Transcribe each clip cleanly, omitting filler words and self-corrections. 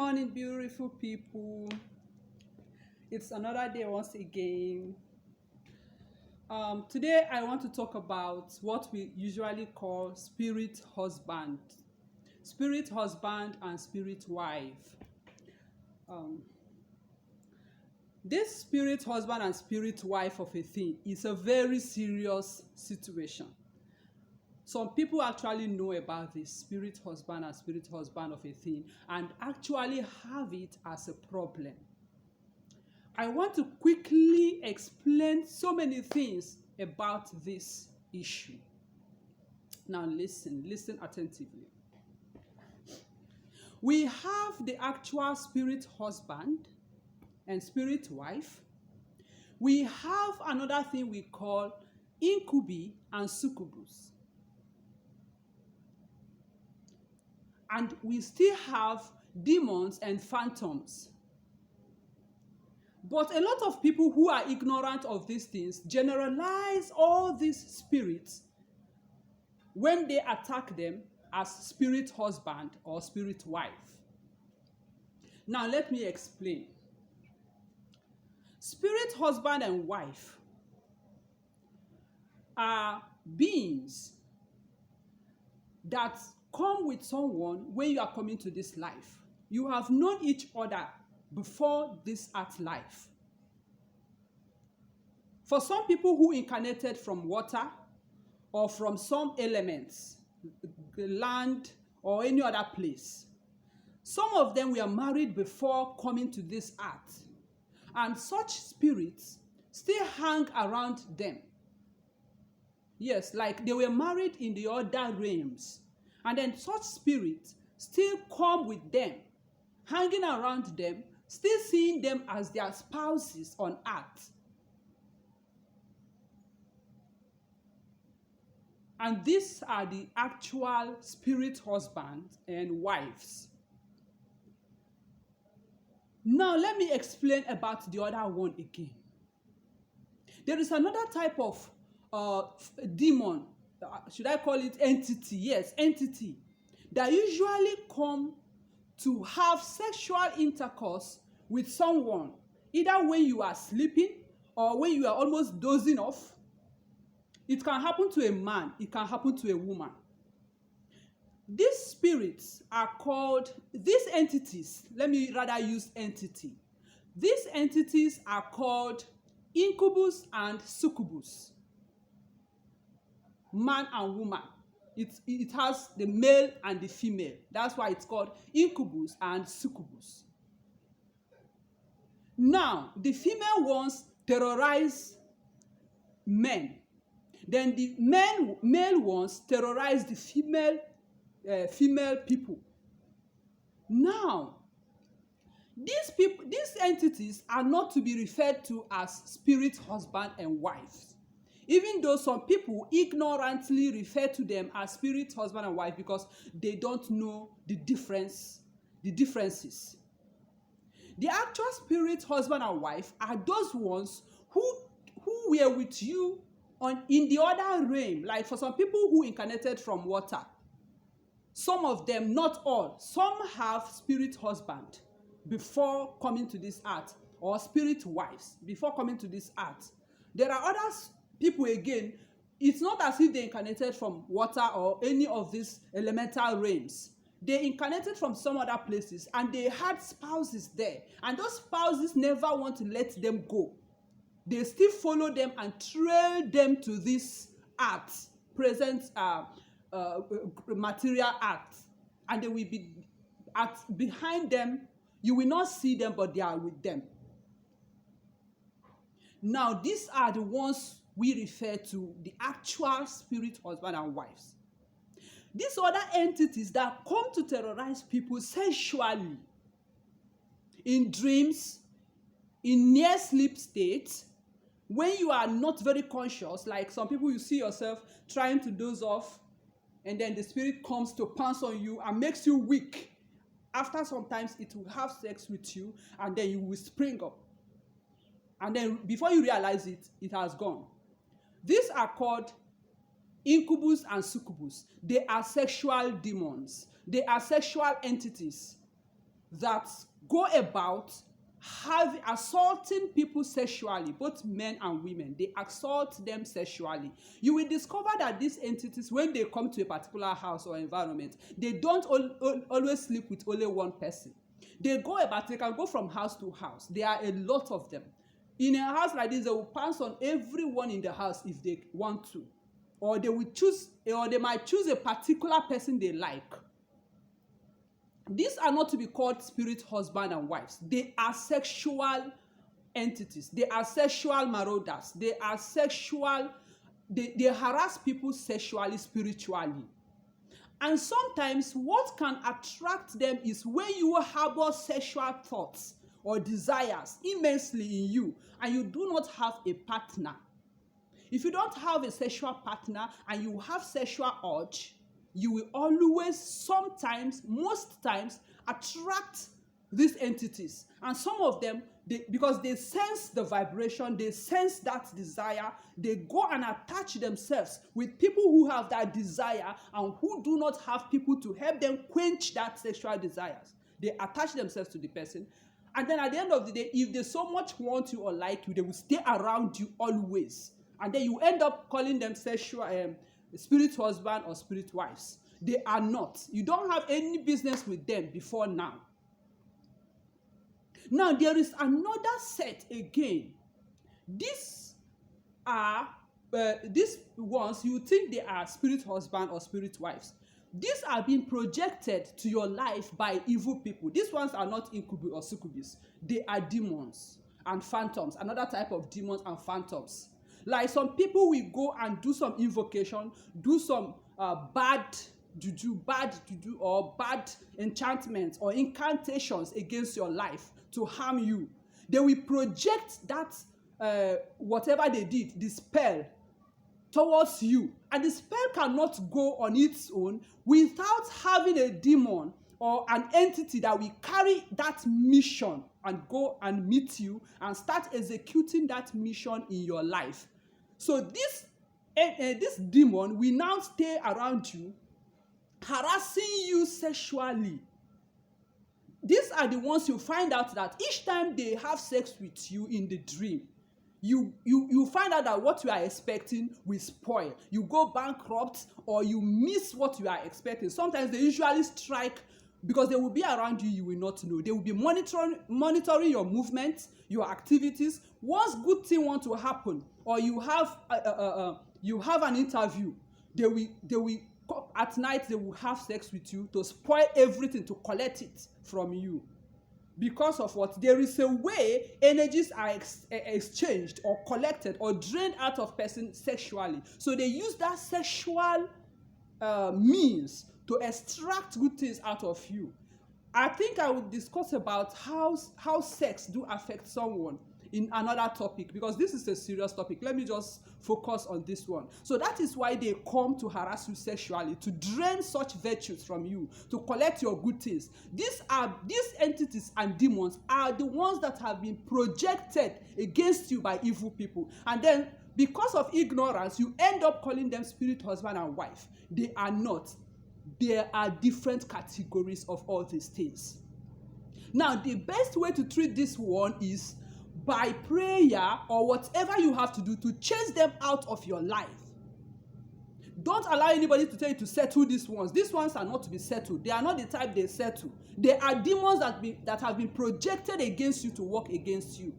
morning, beautiful people. It's another day once again. Today, I want to talk about what we usually call spirit husband, and spirit wife. Um, this spirit husband and spirit wife of a thing is a very serious situation. Some people actually know about this spirit husband and spirit husband of a thing and actually have it as a problem. I want to quickly explain so many things about this issue. Now listen attentively. We have the actual spirit husband and spirit wife. We have another thing we call incubi and succubus. And we still have demons and phantoms. But a lot of people who are ignorant of these things generalize all these spirits when they attack them as spirit husband or spirit wife. Now let me explain. Spirit husband and wife are beings that come with someone when you are coming to this life. You have known each other before this earth life. For some people who incarnated from water or from some elements, land or any other place, some of them were married before coming to this earth, and such spirits still hang around them. Yes, like they were married in the other realms, and then such spirits still come with them, hanging around them, still seeing them as their spouses on earth. And these are the actual spirit husbands and wives. Now let me explain about the other one again. There is another type of demon, should I call it entity? Yes, entity, that usually come to have sexual intercourse with someone, either when you are sleeping or when you are almost dozing off. It can happen to a man, it can happen to a woman. These spirits are called, these entities, let me rather use entity. These entities are called incubus and succubus. Man and woman. It has the male and the female. That's why it's called incubus and succubus. Now, the female ones terrorize men. Then the male ones terrorize the female people. Now, these entities are not to be referred to as spirit husband and wives, even though some people ignorantly refer to them as spirit husband and wife because they don't know the differences. The actual spirit husband and wife are those ones who were with you in the other realm. Like for some people who incarnated from water, some of them, not all, some have spirit husband before coming to this earth, or spirit wives before coming to this earth. There are other people again, it's not as if they incarnated from water or any of these elemental realms. They incarnated from some other places and they had spouses there, and those spouses never want to let them go. They still follow them and trail them to this earth, present material earth, and they will be behind them. You will not see them, but they are with them. Now, these are the ones we refer to the actual spirit husband and wives. These other entities that come to terrorize people sexually, in dreams, in near sleep states, when you are not very conscious, like some people, you see yourself trying to doze off, and then the spirit comes to pounce on you and makes you weak. After sometimes it will have sex with you, and then you will spring up. And then before you realize it, it has gone. These are called incubus and succubus. They are sexual demons. They are sexual entities. that go about assaulting people sexually, both men and women. They assault them sexually. You will discover that these entities, when they come to a particular house or environment, they don't always sleep with only one person. They can go from house to house. There are a lot of them. In a house like this, they will pounce on everyone in the house if they want to. Or they might choose a particular person they like. These are not to be called spirit husband and wives. They are sexual entities. They are sexual marauders. They harass people sexually, spiritually. And sometimes what can attract them is when you harbor sexual thoughts or desires immensely in you and you do not have a partner. If you don't have a sexual partner and you have sexual urge, you will always, most times, attract these entities. And some of them, because they sense the vibration, they sense that desire, they go and attach themselves with people who have that desire and who do not have people to help them quench that sexual desires. They attach themselves to the person. And then at the end of the day, if they so much want you or like you, they will stay around you always. And then you end up calling them spirit husband or spirit wives. They are not. You don't have any business with them before now. Now there is another set again. These ones, you think they are spirit husband or spirit wives. These are being projected to your life by evil people. These ones are not incubi or succubus. They are demons and phantoms, another type of demons and phantoms. Like some people will go and do some invocation, do some bad juju or bad enchantments or incantations against your life to harm you. They will project that whatever they did, the spell, towards you. And the spell cannot go on its own without having a demon or an entity that will carry that mission and go and meet you and start executing that mission in your life. So this demon will now stay around you, harassing you sexually. These are the ones you find out that each time they have sex with you in the dream, you find out that what you are expecting will spoil. You go bankrupt or you miss what you are expecting. Sometimes they usually strike because they will be around you, you will not know. They will be monitoring your movements, your activities. Once good thing want to happen, or you have an interview, they will at night they will have sex with you to spoil everything, to collect it from you. Because of what? There is a way energies are exchanged or collected or drained out of person sexually. So they use that sexual means to extract good things out of you. I think I will discuss about how sex do affect someone in another topic, because this is a serious topic. Let me just focus on this one. So that is why they come to harass you sexually, to drain such virtues from you, to collect your good things. These entities and demons are the ones that have been projected against you by evil people. And then because of ignorance, you end up calling them spirit husband and wife. They are not. There are different categories of all these things. Now, the best way to treat this one is by prayer or whatever you have to do to chase them out of your life. Don't allow anybody to tell you to settle these ones. These ones are not to be settled. They are not the type they settle. They are demons that have been projected against you to work against you.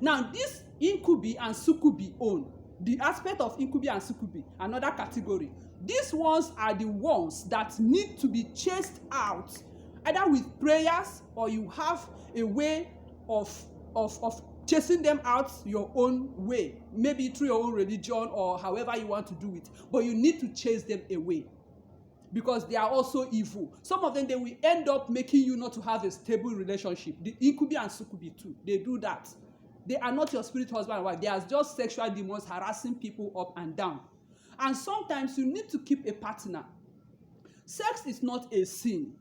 Now, this incubi and succubi own, the aspect of incubi and succubi, another category. These ones are the ones that need to be chased out, either with prayers or you have a way of chasing them out your own way, maybe through your own religion or however you want to do it. But you need to chase them away because they are also evil. Some of them, they will end up making you not to have a stable relationship. The incubi and succubi too, they do that. They are not your spirit husband and wife. They are just sexual demons harassing people up and down. And sometimes you need to keep a partner. Sex is not a sin.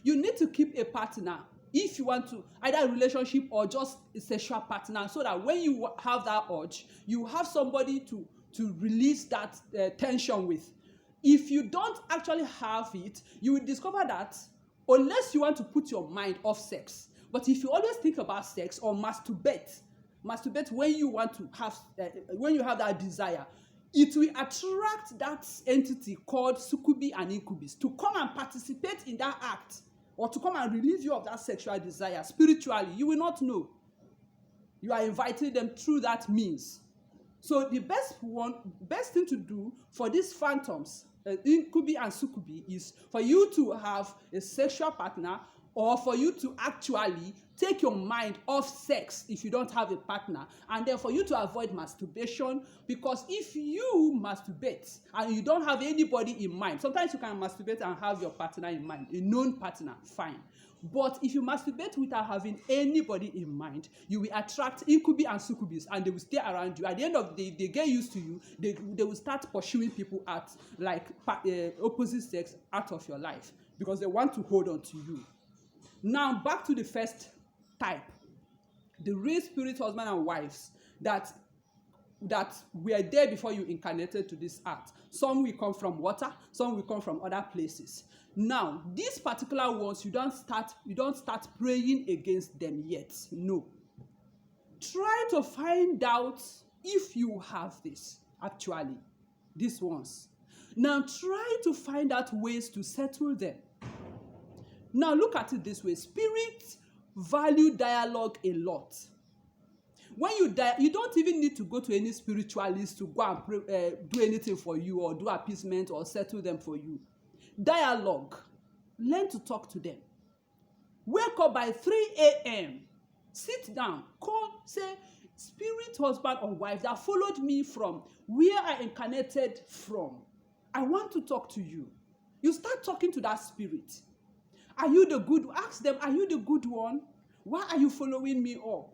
You need to keep a partner if you want to, either a relationship or just a sexual partner, so that when you have that urge, you have somebody to release that tension with. If you don't actually have it, you will discover that unless you want to put your mind off sex. But if you always think about sex or masturbate when you want to have, when you have that desire, it will attract that entity called succubi and incubus to come and participate in that act, or to come and relieve you of that sexual desire spiritually. You will not know. You are inviting them through that means. So the best thing to do for these phantoms, incubi and succubi, is for you to have a sexual partner, or for you to actually take your mind off sex if you don't have a partner, and then for you to avoid masturbation. Because if you masturbate and you don't have anybody in mind, sometimes you can masturbate and have your partner in mind, a known partner, fine. But if you masturbate without having anybody in mind, you will attract incubi and succubus, and they will stay around you. At the end of the day, they get used to you. They will start pursuing people at, like, opposite sex out of your life, because they want to hold on to you. Now, back to the first type, the real spirit husband and wives that were there before you incarnated to this earth. Some will come from water, some will come from other places. Now, these particular ones, you don't start praying against them yet. No. Try to find out if you have this, actually, these ones. Now, try to find out ways to settle them. Now, look at it this way. Spirits value dialogue a lot. When you die, you don't even need to go to any spiritualist to go and do anything for you, or do appeasement, or settle them for you. Dialogue. Learn to talk to them. Wake up by 3 a.m. Sit down. Call, say, spirit husband or wife that followed me from where I incarnated from. I want to talk to you. You start talking to that spirit. Are you the good? Ask them, are you the good one? Why are you following me up?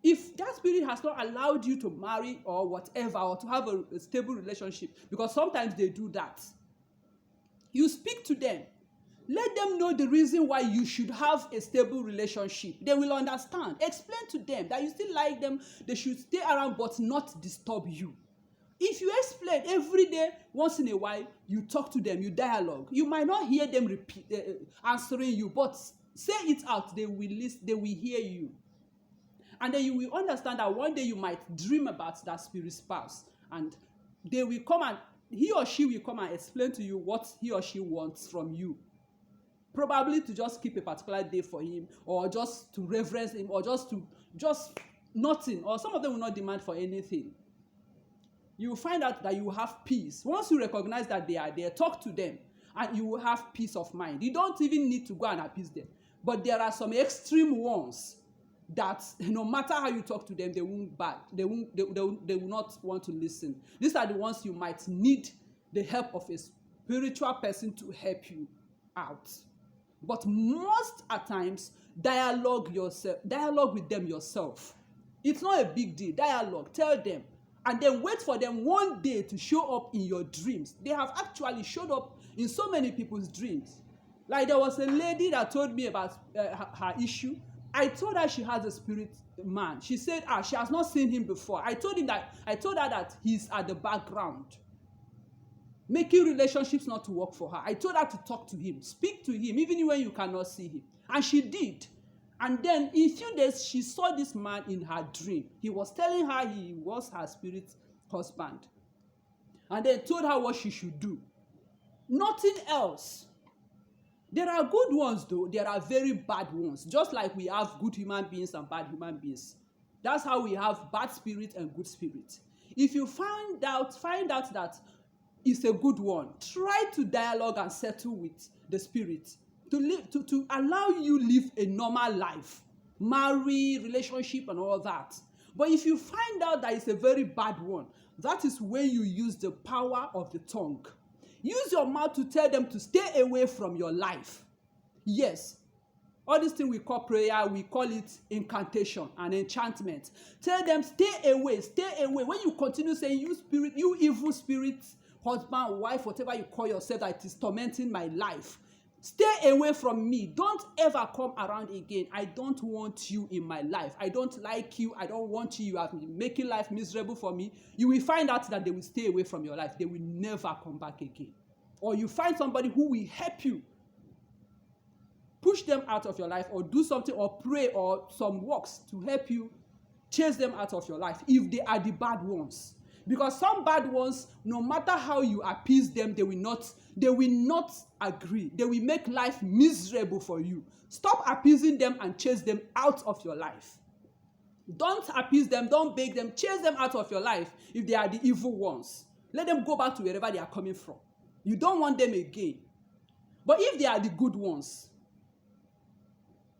If that spirit has not allowed you to marry or whatever, or to have a stable relationship, because sometimes they do that, you speak to them. Let them know the reason why you should have a stable relationship. They will understand. Explain to them that you still like them. They should stay around but not disturb you. If you explain every day, once in a while, you talk to them, you dialogue. You might not hear them answering you, but say it out. They will listen. They will hear you. And then you will understand that one day you might dream about that spirit spouse, and they will come, and he or she will come and explain to you what he or she wants from you. Probably to just keep a particular day for him, or just to reverence him, or just nothing. Or some of them will not demand for anything. You will find out that you will have peace. Once you recognize that they are there, talk to them, and you will have peace of mind. You don't even need to go and appease them. But there are some extreme ones that no matter how you talk to them, they will not want to listen. These are the ones you might need the help of a spiritual person to help you out. But most at times, dialogue with them yourself. It's not a big deal. Dialogue, tell them, and then wait for them one day to show up in your dreams. They have actually showed up in so many people's dreams. Like, there was a lady that told me about her issue. I told her she has a spirit man. She said, she has not seen him before. I told her that he's at the background, making relationships not to work for her. I told her to talk to him, speak to him, even when you cannot see him. And she did. And then in a few days, she saw this man in her dream. He was telling her he was her spirit husband. And then told her what she should do. Nothing else. There are good ones, though. There are very bad ones. Just like we have good human beings and bad human beings. That's how we have bad spirit and good spirit. If you find out that it's a good one, try to dialogue and settle with the spirit to allow you live a normal life, marry, relationship, and all that. But if you find out that it's a very bad one, that is when you use the power of the tongue. Use your mouth to tell them to stay away from your life. Yes. All these things we call prayer, we call it incantation and enchantment. Tell them, stay away, stay away. When you continue saying, you evil spirit, husband, wife, whatever you call yourself, that is tormenting my life, stay away from me. Don't ever come around again. I don't want you in my life. I don't like you. I don't want you. You have been making life miserable for me. You will find out that they will stay away from your life. They will never come back again. Or you find somebody who will help you. push them out of your life, or do something, or pray, or some works to help you chase them out of your life if they are the bad ones. Because some bad ones, no matter how you appease them, they will not agree. They will make life miserable for you. Stop appeasing them and chase them out of your life. Don't appease them, don't beg them, chase them out of your life if they are the evil ones. Let them go back to wherever they are coming from. You don't want them again. But if they are the good ones,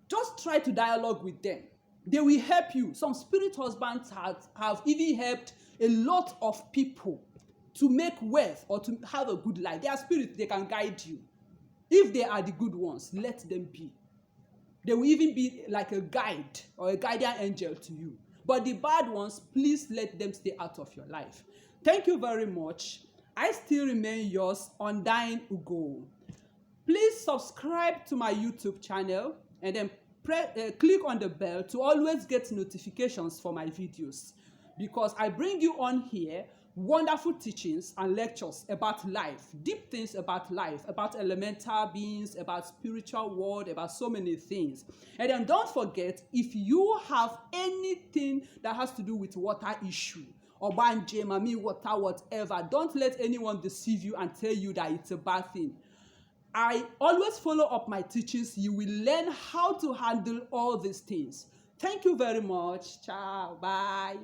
just try to dialogue with them. They will help you. Some spirit husbands have even helped a lot of people to make wealth or to have a good life. They are spirits, they can guide you. If they are the good ones, let them be. They will even be like a guide or a guardian angel to you. But the bad ones, please let them stay out of your life. Thank you very much. I still remain yours, Undying Ugo. Please subscribe to my YouTube channel and then click on the bell to always get notifications for my videos, because I bring you on here wonderful teachings and lectures about life, deep things about life, about elemental beings, about spiritual world, about so many things. And then don't forget, if you have anything that has to do with water issue, or banje, mami, water, whatever, don't let anyone deceive you and tell you that it's a bad thing. I always follow up my teachings. You will learn how to handle all these things. Thank you very much. Ciao. Bye.